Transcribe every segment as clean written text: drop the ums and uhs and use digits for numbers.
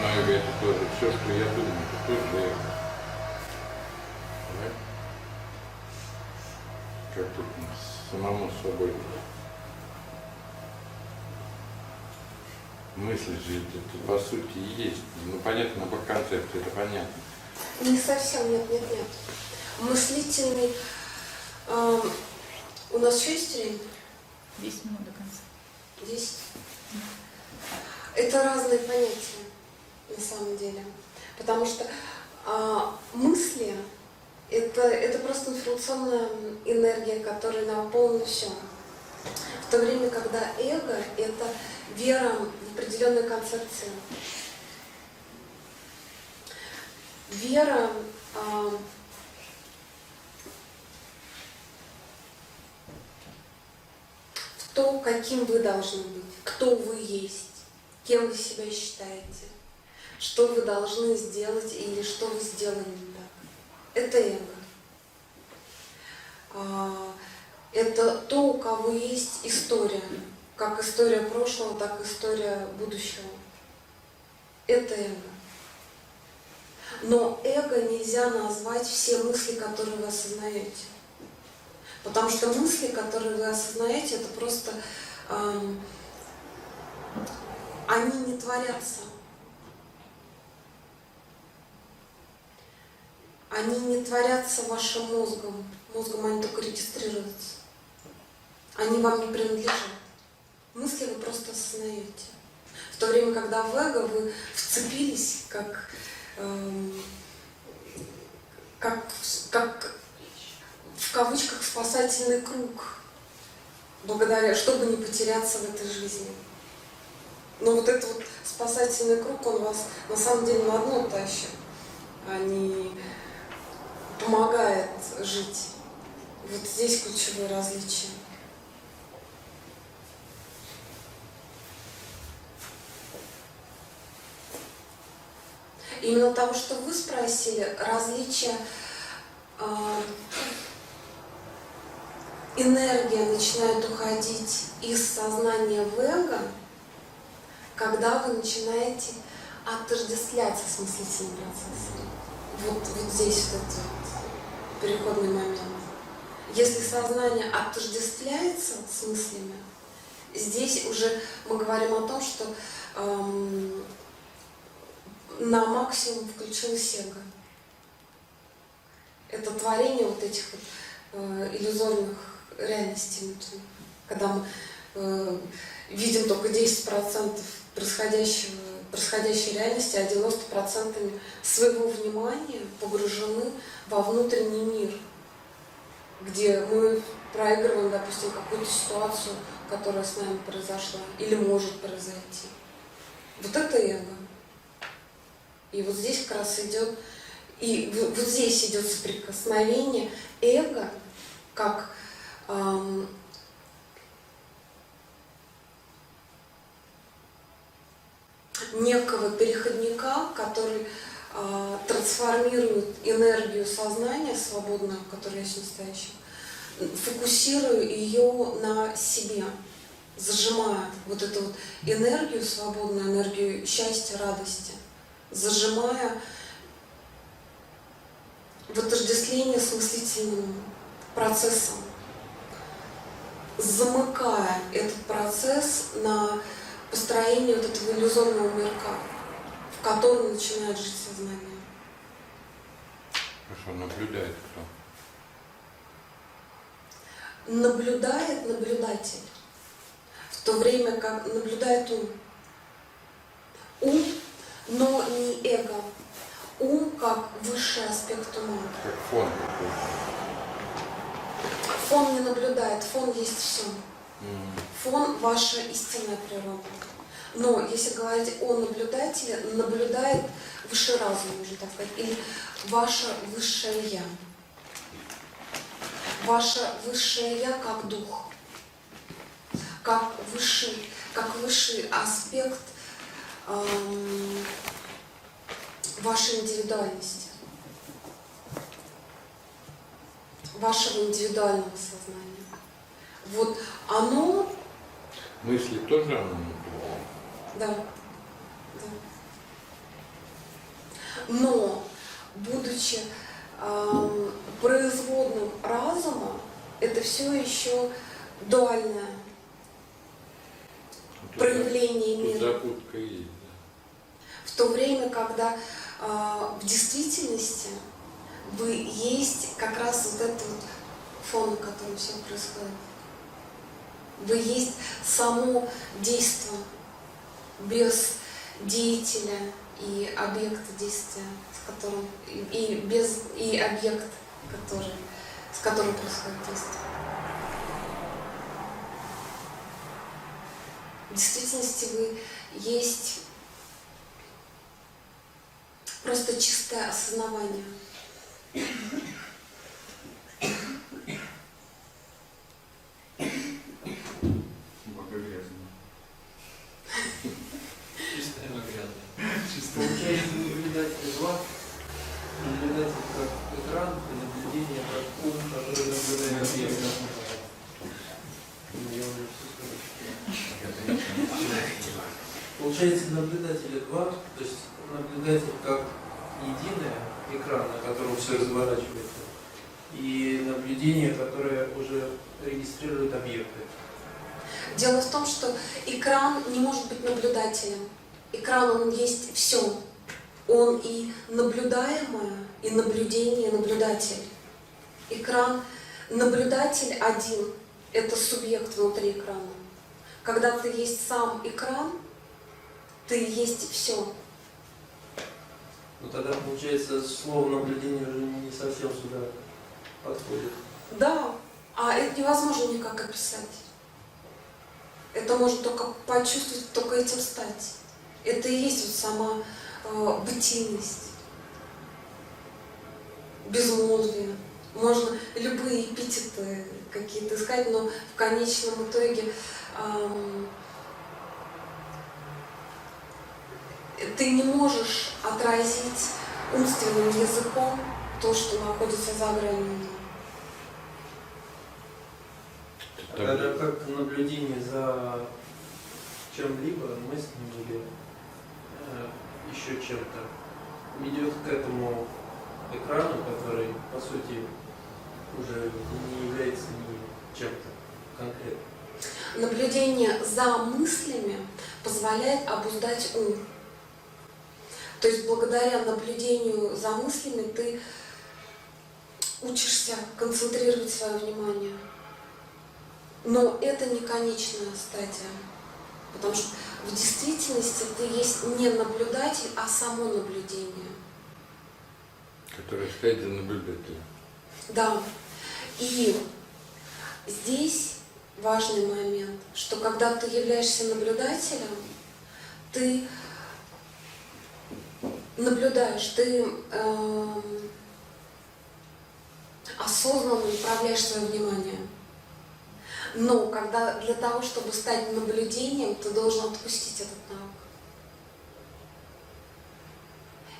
Но это тоже, все, что я думаю, это тоже эго. Да? Как тут самому с собой. Мысли же это по сути и есть. Ну понятно, по концепции это понятно. Не совсем, нет. Мыслительный... у нас еще есть время? 10 минут до конца. 10. Это разные понятия, на самом деле. Потому что мысли это просто информационная энергия, которая наполнена все. В то время, когда эго это вера в определенную концепцию. Вера в то, каким вы должны быть, кто вы есть, кем вы себя считаете, что вы должны сделать или что вы сделали не так. Это эго. Это то, у кого есть история, как история прошлого, так и история будущего. Это эго. Но эго нельзя назвать все мысли, которые вы осознаете. Потому что мысли, которые вы осознаете, это просто они не творятся. Они не творятся вашим мозгом. Мозгом они только регистрируются. Они вам не принадлежат. Мысли вы просто осознаете. В то время, когда в эго вы вцепились, как в кавычках спасательный круг, благодаря, чтобы не потеряться в этой жизни. Но вот этот вот спасательный круг, он вас на самом деле на одно тащит, а не помогает жить. Вот здесь ключевое различие. Именно того, что вы спросили, различие, энергия начинает уходить из сознания в эго, когда вы начинаете отождествляться с мыслительным процессом. Вот здесь вот этот вот переходный момент. Если сознание отождествляется с мыслями, здесь уже мы говорим о том, что на максимум включилось эго. Это творение вот этих вот, иллюзорных реальностей внутри. Когда мы видим только 10% происходящей реальности, а 90% своего внимания погружены во внутренний мир, где мы проигрываем, допустим, какую-то ситуацию, которая с нами произошла или может произойти. Вот это эго. И вот здесь как раз идет, и вот здесь идет соприкосновение эго как некого переходника, который трансформирует энергию сознания свободную, которая есть настоящая, фокусируя ее на себе, зажимая вот эту вот энергию свободную, энергию счастья, радости, зажимая в отождествление с мыслительным процессом, замыкая этот процесс на построение вот этого иллюзорного мирка, в котором начинает жить сознание. Хорошо, наблюдает кто? Наблюдает наблюдатель, в то время как наблюдает ум. Ум, но не эго. Ум как высший аспект ума. Как фон какой-то. Фон не наблюдает, фон есть все. Фон – ваша истинная природа. Но если говорить о наблюдателе, наблюдает высший разум, можно так сказать, или ваше высшее Я. Ваше высшее Я как дух, как высший аспект вашей индивидуальности, вашего индивидуального сознания. Вот оно... Мысли тоже оно наблюдает? Да. Но, будучи производным разума, это все еще дуальное проявление Тут мира. запутка есть, да. В то время, когда в действительности вы есть как раз вот этот вот фон, на котором все происходит. Вы есть само действие без деятеля и объекта действия, с которым и объект, с которым происходит действие. В действительности вы есть просто чистое осознавание. Чистая, но грязная. Получается, наблюдатель зла, наблюдатель как экран, и наблюдение как ум, который наблюдает объект. Получается, наблюдателя два, то есть наблюдатель как единое, экран, на котором все разворачивается, и наблюдение, которое уже регистрирует объекты. Дело в том, что экран не может быть наблюдателем. Экран, он есть все. Он и наблюдаемое, и наблюдение, наблюдатель. Экран, наблюдатель один – это субъект внутри экрана. Когда ты есть сам экран, ты есть все. Но тогда, получается, слово наблюдение уже не совсем сюда подходит. Да, а это невозможно никак описать. Это можно только почувствовать, только этим стать. Это и есть вот сама бытийность, безмолвие. Можно любые эпитеты какие-то искать, но в конечном итоге ты не можешь отразить умственным языком то, что находится за гранью. Тогда как наблюдение за чем-либо, мыслью или еще чем-то, ведет к этому экрану, который, по сути, уже не является ни чем-то конкретным. Наблюдение за мыслями позволяет обуздать ум. То есть благодаря наблюдению за мыслями ты учишься концентрировать свое внимание. Но это не конечная стадия, потому что в действительности ты есть не наблюдатель, а само наблюдение. Которая стоит за наблюдателем. Да. И здесь важный момент, что когда ты являешься наблюдателем, ты наблюдаешь, ты осознанно управляешь своим вниманием. Но когда для того, чтобы стать наблюдением, ты должен отпустить этот навык.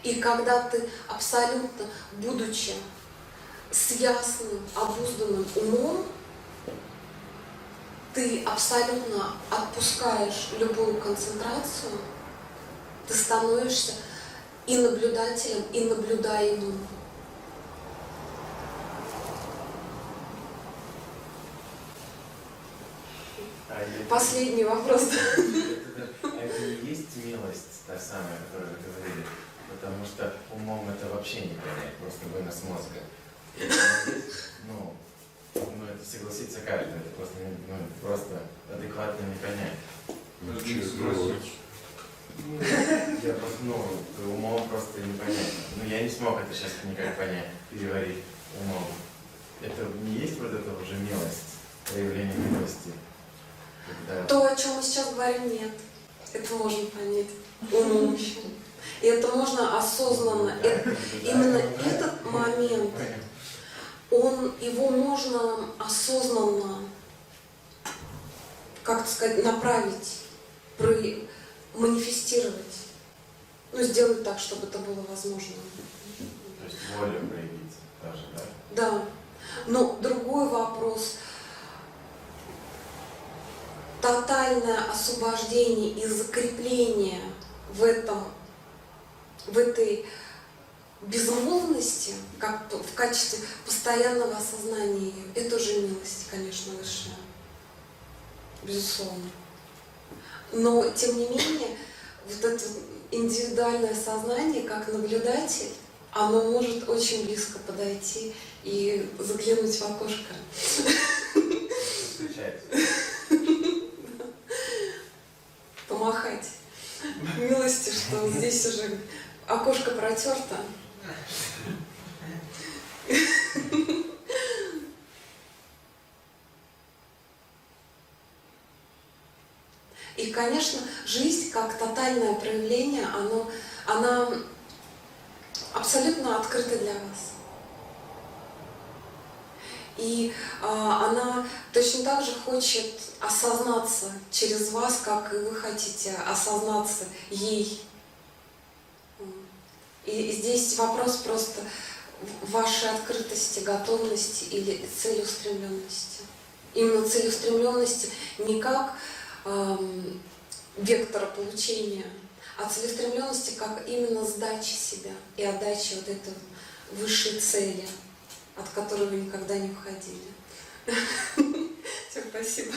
И когда ты абсолютно, будучи с ясным, обузданным умом, ты абсолютно отпускаешь любую концентрацию, ты становишься и наблюдателем, и наблюдаемым. Последний вопрос. Это не есть милость, та самая, о которой вы говорили, потому что умом это вообще не понять, просто вынос мозга. Ну, это согласится каждый, это просто адекватно не понять. Я просто, умом просто не понять. Я не смог это сейчас никак понять, переварить умом. Это не есть вот эта уже милость, проявление милости? Когда... То, о чем мы сейчас говорим, нет. Это можно понять умом еще. И это можно осознанно. Именно этот момент, его можно осознанно, как сказать, направить, манифестировать. Сделать так, чтобы это было возможно. То есть воля проявить даже, да? Да. Но другой вопрос. Тотальное освобождение и закрепление в этой безмолвности, как в качестве постоянного осознания ее, это уже милость, конечно, высшая. Безусловно. Но, тем не менее, вот это индивидуальное сознание, как наблюдатель, оно может очень близко подойти и заглянуть в окошко. Встречается. Помахать милости, что здесь уже окошко протерто. И, конечно, жизнь как тотальное проявление, она абсолютно открыта для вас. И она точно так же хочет осознаться через вас, как и вы хотите осознаться ей. И здесь вопрос просто вашей открытости, готовности или целеустремленности. Именно целеустремленности не как вектора получения, а целеустремленности как именно сдачи себя и отдачи вот этой высшей цели, от которой вы никогда не уходили. Всем спасибо.